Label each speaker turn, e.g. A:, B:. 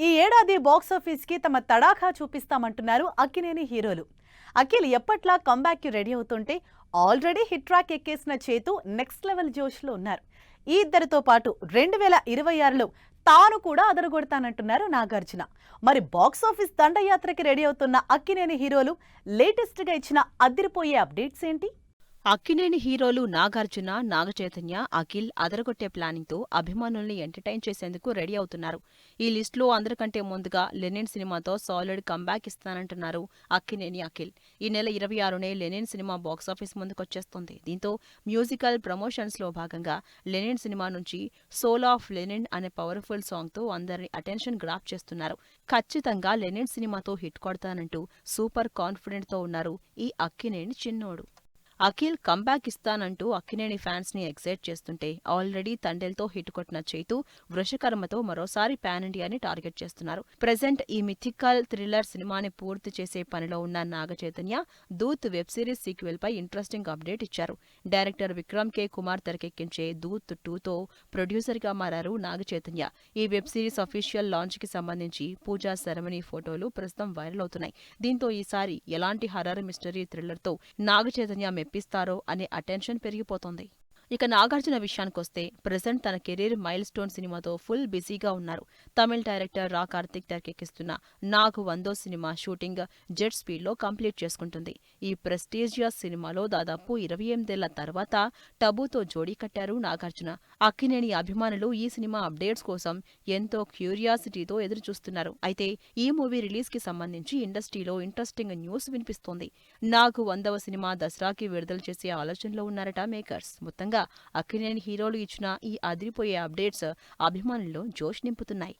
A: ఈ ఏడాది బాక్సాఫీస్ కి తమ తడాఖా చూపిస్తామంటున్నారు అక్కినేని హీరోలు. అఖిల్ ఎప్పట్లా కంబ్యాక్ కి రెడీ అవుతుంటే ఆల్రెడీ హిట్ ట్రాక్ ఎక్కేసిన చేతు నెక్స్ట్ లెవెల్ జోష్లో ఉన్నారు. ఈ ఇద్దరితో పాటు 2026లో తాను కూడా అదరగొడతానంటున్నారు నాగార్జున. మరి బాక్సాఫీస్ దండయాత్రకి రెడీ అవుతున్న అక్కినేని హీరోలు లేటెస్ట్ గా ఇచ్చిన అదిరిపోయే అప్డేట్స్ ఏంటి?
B: అక్కినేని హీరోలు నాగార్జున, నాగచైతన్య, అఖిల్ అదరగొట్టే ప్లానింగ్తో అభిమానుల్ని ఎంటర్టైన్ చేసేందుకు రెడీ అవుతున్నారు. ఈ లిస్టులో అందరికంటే ముందుగా లెనిన్ సినిమాతో సాలిడ్ కంబ్యాక్ ఇస్తానంటున్నారు అక్కినేని అఖిల్. ఈ నెల 26నే లెనిన్ సినిమా బాక్సాఫీస్ ముందుకొచ్చేస్తోంది. దీంతో మ్యూజికల్ ప్రమోషన్స్లో భాగంగా లెనిన్ సినిమా నుంచి సోల్ ఆఫ్ లెనిన్ అనే పవర్ఫుల్ సాంగ్తో అందరినీ అటెన్షన్ గ్రాప్ చేస్తున్నారు. ఖచ్చితంగా లెనిన్ సినిమాతో హిట్ కొడతానంటూ సూపర్ కాన్ఫిడెంట్తో ఉన్నారు ఈ అక్కినేని చిన్నోడు. అఖిల్ కంబ్యాక్ ఇస్తానంటూ అక్కినేని ఫ్యాన్స్ ని ఎక్సైట్ చేస్తుంటే ఆల్రెడీ తండేల్తో హిట్ కొట్టిన చైతు వృషకర్మతో మరోసారి పాన్ ఇండియాని టార్గెట్ చేస్తున్నారు. ప్రెజెంట్ ఈ మిథికల్ థ్రిల్లర్ సినిమాని పూర్తి చేసే పనిలో ఉన్న నాగచైతన్య దూత్ వెబ్ సిరీస్ సీక్వెల్ పై ఇంట్రెస్టింగ్ అప్డేట్ ఇచ్చారు. డైరెక్టర్ విక్రమ్ కే కుమార్ తెరకెక్కించే దూత్ 2తో ప్రొడ్యూసర్ గా మారారు నాగచైతన్య. ఈ వెబ్ సిరీస్ అఫీషియల్ లాంచ్ కి సంబంధించి పూజా సెరమనీ ఫోటోలు ప్రస్తుతం వైరల్ అవుతున్నాయి. దీంతో ఈసారి ఎలాంటి హర్రర్ మిస్టరీ థ్రిల్లర్ తో నాగచైతన్య మెప్పిస్తారో అనే అటెన్షన్ పెరిగిపోతోంది. ఇక నాగార్జున విషయానికొస్తే ప్రెజెంట్ తన కెరీర్ మైల్ స్టోన్ సినిమాతో ఫుల్ బిజీగా ఉన్నారు. తమిళ్ డైరెక్టర్ రా కార్తిక్ తెరకెక్కిస్తున్న నాగు 100 సినిమా షూటింగ్ జెట్ స్పీడ్లో కంప్లీట్ చేసుకుంటుంది. ఈ ప్రెస్టీజియస్ సినిమాలో దాదాపు 28 ఏళ్ల తర్వాత టబుతో జోడీ కట్టారు నాగార్జున. అక్కినేని అభిమానులు ఈ సినిమా అప్డేట్స్ కోసం ఎంతో క్యూరియాసిటీతో ఎదురుచూస్తున్నారు. అయితే ఈ మూవీ రిలీజ్ కి సంబంధించి ఇండస్ట్రీలో ఇంట్రెస్టింగ్ న్యూస్ వినిపిస్తోంది. నాగు 100వ సినిమా దసరాకి విడుదల చేసే ఆలోచనలో ఉన్నారట మేకర్స్. మొత్తంగా అక్కినేని హీరోలు ఇచ్చిన ఈ అదిరిపోయే అప్డేట్స్ అభిమానుల్లో జోష్ నింపుతున్నాయి.